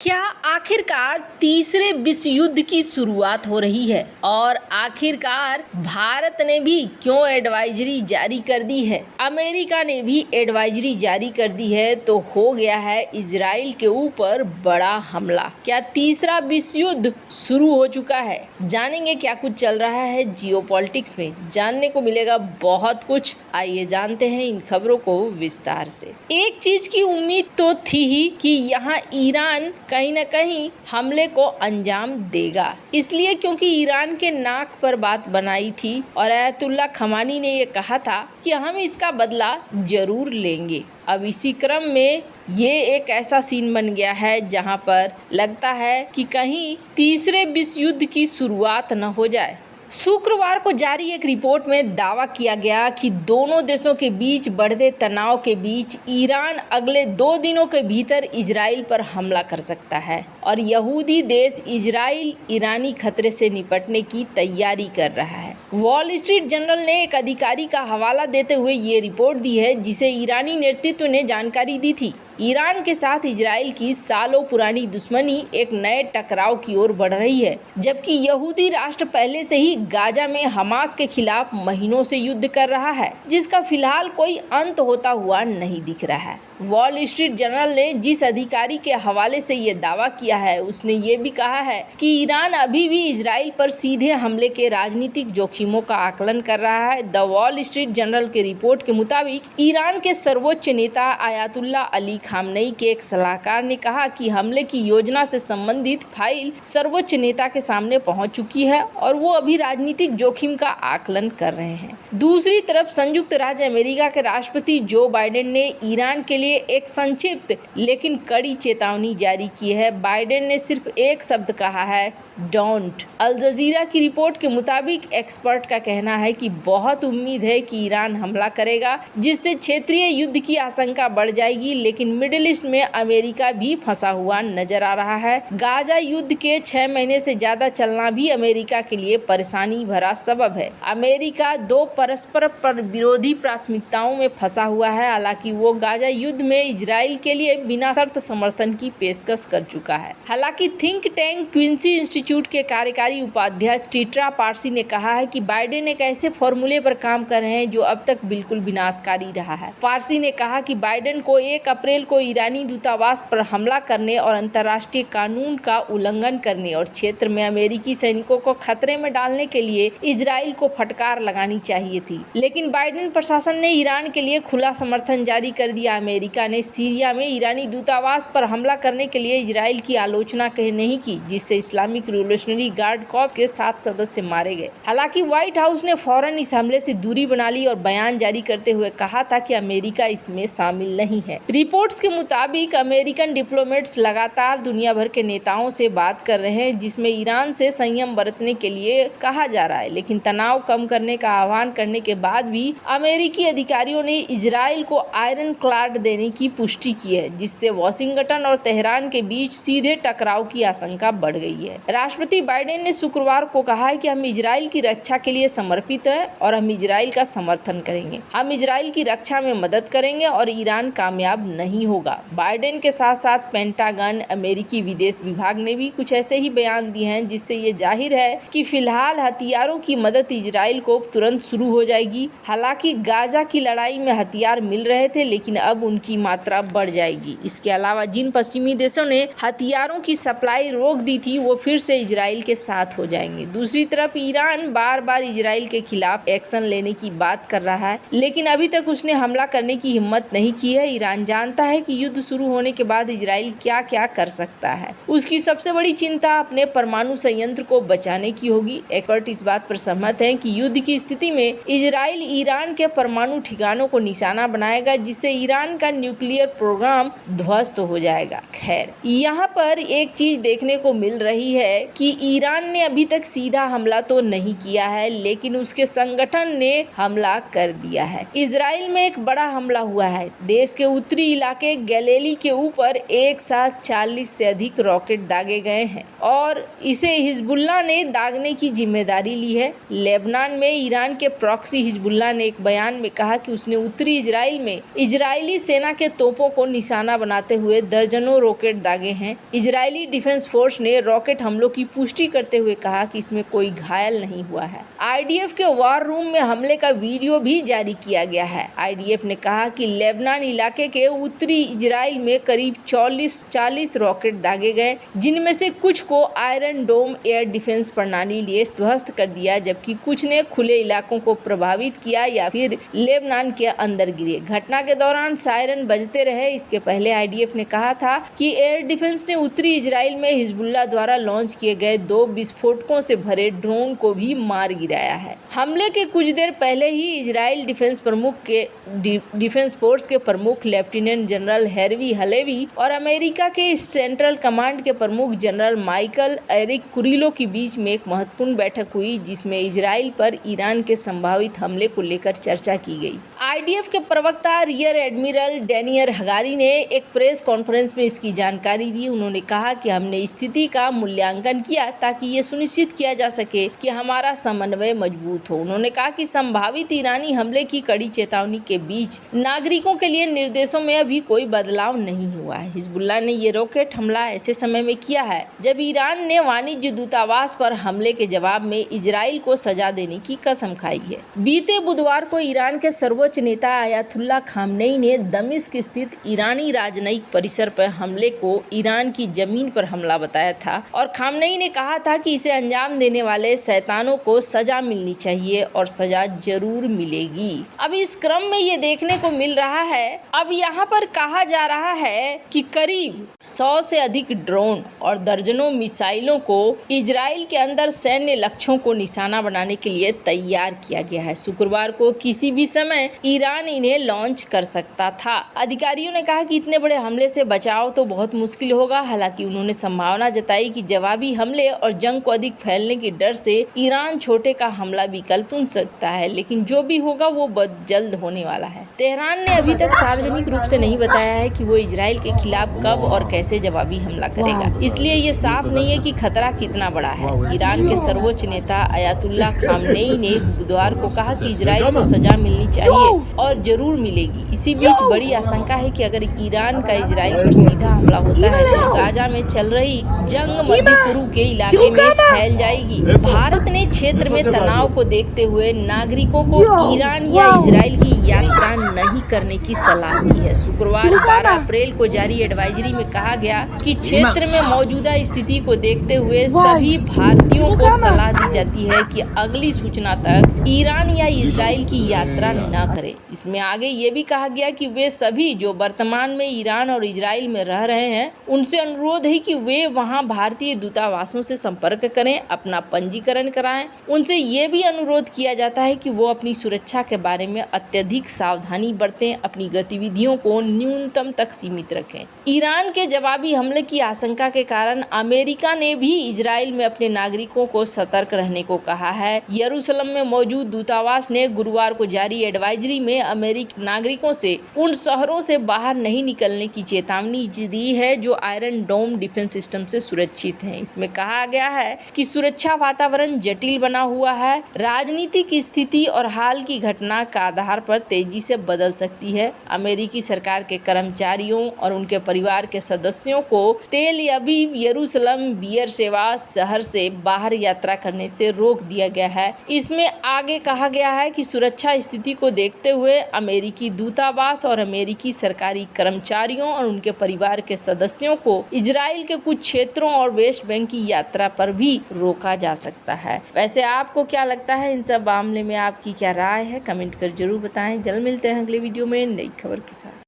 क्या आखिरकार तीसरे विश्व युद्ध की शुरुआत हो रही है? और आखिरकार भारत ने भी क्यों एडवाइजरी जारी कर दी है? अमेरिका ने भी एडवाइजरी जारी कर दी है तो हो गया है इजराइल के ऊपर बड़ा हमला। क्या तीसरा विश्व युद्ध शुरू हो चुका है? जानेंगे क्या कुछ चल रहा है जियोपॉलिटिक्स में, जानने को मिलेगा बहुत कुछ। आइए जानते हैं इन खबरों को विस्तार से। एक चीज की उम्मीद तो थी ही कि यहाँ ईरान कहीं न कहीं हमले को अंजाम देगा, इसलिए क्योंकि ईरान के नाक पर बात बनाई थी और अयतुल्ला खमानी ने ये कहा था कि हम इसका बदला जरूर लेंगे। अब इसी क्रम में ये एक ऐसा सीन बन गया है जहां पर लगता है कि कहीं तीसरे विश्व युद्ध की शुरुआत न हो जाए। शुक्रवार को जारी एक रिपोर्ट में दावा किया गया कि दोनों देशों के बीच बढ़ते तनाव के बीच ईरान अगले 2 दिनों के भीतर इजराइल पर हमला कर सकता है और यहूदी देश इजराइल ईरानी खतरे से निपटने की तैयारी कर रहा है। वॉल स्ट्रीट जर्नल ने एक अधिकारी का हवाला देते हुए ये रिपोर्ट दी है, जिसे ईरानी नेतृत्व ने जानकारी दी थी। ईरान के साथ इजराइल की सालों पुरानी दुश्मनी एक नए टकराव की ओर बढ़ रही है, जबकि यहूदी राष्ट्र पहले से ही गाजा में हमास के खिलाफ महीनों से युद्ध कर रहा है, जिसका फिलहाल कोई अंत होता हुआ नहीं दिख रहा है। वॉल स्ट्रीट जर्नल ने जिस अधिकारी के हवाले से ये दावा किया है, उसने ये भी कहा है कि ईरान अभी भी इजराइल पर सीधे हमले के राजनीतिक जोखिमों का आकलन कर रहा है। द वॉल स्ट्रीट जर्नल की रिपोर्ट के मुताबिक ईरान के सर्वोच्च नेता आयतुल्ला अली खामनेई के एक सलाहकार ने कहा कि हमले की योजना से संबंधित फाइल सर्वोच्च नेता के सामने पहुंच चुकी है और वो अभी राजनीतिक जोखिम का आकलन कर रहे हैं। दूसरी तरफ संयुक्त राज्य अमेरिका के राष्ट्रपति जो बाइडेन ने ईरान के लिए एक संक्षिप्त लेकिन कड़ी चेतावनी जारी की है। बाइडेन ने सिर्फ एक शब्द कहा है, डोंट। अल जजीरा की रिपोर्ट के मुताबिक एक्सपर्ट का कहना है कि बहुत उम्मीद है कि ईरान हमला करेगा, जिससे क्षेत्रीय युद्ध की आशंका बढ़ जाएगी। लेकिन मिडिल ईस्ट में अमेरिका भी फंसा हुआ नजर आ रहा है। गाजा युद्ध के 6 महीने से ज्यादा चलना भी अमेरिका के लिए परेशानी भरा सबब है। अमेरिका 2 परस्पर पर विरोधी प्राथमिकताओं में फंसा हुआ है। हालांकि वो गाजा युद्ध में इजराइल के लिए बिना शर्त समर्थन की पेशकश कर चुका है। हालांकि थिंक टैंक क्विंसी इंस्टीट्यूट के कार्यकारी उपाध्यक्ष टीट्रा पारसी ने कहा है कि बाइडेन एक ऐसे फॉर्मूले पर काम कर रहे हैं जो अब तक बिल्कुल विनाशकारी रहा है। पारसी ने कहा कि बाइडेन को 1 अप्रैल को ईरानी दूतावास पर हमला करने और अंतर्राष्ट्रीय कानून का उल्लंघन करने और क्षेत्र में अमेरिकी सैनिकों को खतरे में डालने के लिए इजराइल को फटकार लगानी चाहिए थी। लेकिन बाइडेन प्रशासन ने ईरान के लिए खुला समर्थन जारी कर दिया। अमेरिका ने सीरिया में ईरानी दूतावास पर हमला करने के लिए इजराइल की आलोचना नहीं की, जिससे इस्लामिक रिवोल्यूशनरी गार्ड कॉर्प्स के 7 सदस्य मारे गए। हालांकि व्हाइट हाउस ने फौरन इस हमले से दूरी बना ली और बयान जारी करते हुए कहा था कि अमेरिका इसमें शामिल नहीं है। रिपोर्ट्स के मुताबिक अमेरिकन डिप्लोमेट्स लगातार दुनिया भर के नेताओं से बात कर रहे हैं, जिसमें ईरान से संयम बरतने के लिए कहा जा रहा है। लेकिन तनाव कम करने का आह्वान करने के बाद भी अमेरिकी अधिकारियों ने इजराइल को आयरन क्लाड देने की पुष्टि की है, जिससे वॉशिंगटन और तेहरान के बीच सीधे टकराव की आशंका बढ़ गई है। राष्ट्रपति बाइडेन ने शुक्रवार को कहा है कि हम इजराइल की रक्षा के लिए समर्पित हैं और हम इजराइल का समर्थन करेंगे। हम इजराइल की रक्षा में मदद करेंगे और ईरान कामयाब नहीं होगा। बाइडेन के साथ साथ पेंटागन, अमेरिकी विदेश विभाग ने भी कुछ ऐसे ही बयान दिए हैं, जिससे ये जाहिर है कि फिलहाल हथियारों की मदद इजराइल को तुरंत शुरू हो जाएगी। हालांकि गाजा की लड़ाई में हथियार मिल रहे थे, लेकिन अब उनकी मात्रा बढ़ जाएगी। इसके अलावा जिन पश्चिमी देशों ने हथियारों की सप्लाई रोक दी थी, वो फिर से इजराइल के साथ हो जाएंगे। दूसरी तरफ ईरान बार बार इजराइल के खिलाफ एक्शन लेने की बात कर रहा है, लेकिन अभी तक उसने हमला करने की हिम्मत नहीं की है। ईरान जानता है कि युद्ध शुरू होने के बाद इजराइल क्या क्या कर सकता है। उसकी सबसे बड़ी चिंता अपने परमाणु संयंत्र को बचाने की होगी। एक्सपर्ट इस बात पर सहमत हैं कि युद्ध की स्थिति में इजराइल ईरान के परमाणु ठिकानों को निशाना बनाएगा, जिससे ईरान का न्यूक्लियर प्रोग्राम ध्वस्त हो जाएगा। खैर, यहाँ पर एक चीज देखने को मिल रही है कि ईरान ने अभी तक सीधा हमला तो नहीं किया है, लेकिन उसके संगठन ने हमला कर दिया है। इजराइल में एक बड़ा हमला हुआ है। देश के उत्तरी इलाके गैलीली के ऊपर एक साथ 40 से अधिक रॉकेट दागे गए हैं और इसे हिजबुल्लाह ने दागने की जिम्मेदारी ली है। लेबनान में ईरान के प्रॉक्सी हिजबुल्लाह ने एक बयान में कहा कि उसने उत्तरी इजराइल में इजरायली सेना के तोपों को निशाना बनाते हुए दर्जनों रॉकेट दागे हैं। इजरायली डिफेंस फोर्स ने रॉकेट हमलों की पुष्टि करते हुए कहा कि इसमें कोई घायल नहीं हुआ है। आईडीएफ के वार रूम में हमले का वीडियो भी जारी किया गया है। आईडीएफ ने कहा कि लेबनान इलाके के उत्तरी इजराइल में करीब 40 रॉकेट दागे गए, जिनमें से कुछ को आयरन डोम एयर डिफेंस प्रणाली लिए ध्वस्त कर दिया, जबकि कुछ ने खुले इलाकों को प्रभावित किया या फिर लेबनान के अंदर गिरे। घटना के दौरान सायरन बजते रहे। इसके पहले आईडीएफ ने कहा था कि एयर डिफेंस ने उत्तरी इजराइल में हिजबुल्लाह द्वारा लॉन्च किए गए 2 विस्फोटकों से भरे ड्रोन को भी मार गिराया है। हमले के कुछ देर पहले ही इजराइल डिफेंस फोर्स के प्रमुख लेफ्टिनेंट जनरल हेरवी हलेवी और अमेरिका के सेंट्रल कमांड के प्रमुख जनरल माइकल एरिक कुरिलो के बीच में एक महत्वपूर्ण बैठक हुई, जिसमें इजराइल पर ईरान के संभावित हमले को लेकर चर्चा की गई। आईडीएफ के प्रवक्ता रियर एडमिरल डेनियर हगारी ने एक प्रेस कॉन्फ्रेंस में इसकी जानकारी दी। उन्होंने कहा कि हमने स्थिति का मूल्यांकन किया ताकि ये सुनिश्चित किया जा सके कि हमारा समन्वय मजबूत हो। उन्होंने कहा कि संभावित ईरानी हमले की कड़ी चेतावनी के बीच नागरिकों के लिए निर्देशों में अभी कोई बदलाव नहीं हुआ है। हिजबुल्लाह ने ये रॉकेट हमला ऐसे समय में किया है जब ईरान ने वाणिज्य दूतावास पर हमले के जवाब में इजराइल को सजा देने की कसम खाई है। बीते बुधवार को ईरान के सर्वोच्च नेता अयातुल्ला खामनेई ने दमिश्क स्थित ईरानी राजनयिक परिसर पर हमले को ईरान की जमीन पर हमला बताया था और खामनेई ने कहा था कि इसे अंजाम देने वाले शैतानों को सजा मिलनी चाहिए और सजा जरूर मिलेगी। अब इस क्रम में ये देखने को मिल रहा है, अब यहाँ पर कहा जा रहा है कि करीब 100 से अधिक ड्रोन और दर्जनों मिसाइलों को इजराइल के अंदर सैन्य लक्ष्यों को निशाना बनाने के लिए तैयार किया गया है। शुक्रवार को किसी भी समय ईरान इन्हें लॉन्च कर सकता था। अधिकारियों ने कहा कि इतने बड़े हमले से बचाव तो बहुत मुश्किल होगा। हालांकि उन्होंने संभावना जताई कि जवाबी हमले और जंग को अधिक फैलने की डर से ईरान छोटे का हमला विकल्प चुन सकता है, लेकिन जो भी होगा वो बहुत जल्द होने वाला है। तेहरान ने अभी तक सार्वजनिक रूप से नहीं बताया है कि वो इजराइल के खिलाफ कब और कैसे जवाबी हमला करेगा, इसलिए ये साफ नहीं है कि खतरा कितना बड़ा है। ईरान के सर्वोच्च नेता अयातुल्ला खामनेई ने बुधवार को कहा कि इजराइल को सजा मिलनी चाहिए और जरूर मिलेगी। इसी बीच बड़ी आशंका है कि अगर ईरान का इजराइल पर सीधा हमला होता है तो गाजा में चल रही जंग मध्य पूर्व के इलाके में फैल जाएगी। भारत ने क्षेत्र में तनाव को देखते हुए नागरिकों को ईरान या इजराइल की यात्रा नहीं करने की सलाह दी है। शुक्रवार 12 अप्रैल को जारी एडवाइजरी में कहा गया कि क्षेत्र में मौजूदा स्थिति को देखते हुए सभी भारतीयों को सलाह दी जाती है कि अगली सूचना तक ईरान या इजराइल की यात्रा न करें। इसमें आगे ये भी कहा गया कि वे सभी जो वर्तमान में ईरान और इजराइल में रह रहे हैं उनसे अनुरोध है कि वे वहां भारतीय दूतावासों से संपर्क करें, अपना पंजीकरण कराएं। उनसे ये भी अनुरोध किया जाता है कि वो अपनी सुरक्षा के बारे में अत्यधिक सावधानी बरतें, अपनी गतिविधियों को न्यूनतम तक सीमित रखें। ईरान के जवाबी हमले की आशंका के कारण अमेरिका ने भी इजराइल में अपने नागरिकों को सतर्क रहने को कहा है। यरूशलेम में मौजूद दूतावास ने गुरुवार को जारी एडवाइजरी में अमेरिकी नागरिकों से उन शहरों से बाहर नहीं निकलने की चेतावनी दी है जो आयरन डोम डिफेंस सिस्टम से सुरक्षित हैं। इसमें कहा गया है कि सुरक्षा वातावरण जटिल बना हुआ है, राजनीतिक स्थिति और हाल की घटना का आधार पर तेजी से बदल सकती है। अमेरिकी सरकार के कर्मचारियों और उनके परिवार के सदस्यों को तेल अवीव, यरूशलेम, बियरशेवा शहर से बाहर यात्रा करने से रोक दिया गया है। इसमें आगे कहा गया है कि सुरक्षा स्थिति को देखते हुए अमेरिकी दूतावास और अमेरिकी सरकारी कर्मचारियों और उनके परिवार के सदस्यों को इजराइल के कुछ क्षेत्रों और वेस्ट बैंक की यात्रा पर भी रोका जा सकता है। वैसे आपको क्या लगता है इन सब मामले में, आपकी क्या राय है? कमेंट कर जरूर बताएं। जल्द मिलते हैं अगले वीडियो में नई खबर के साथ।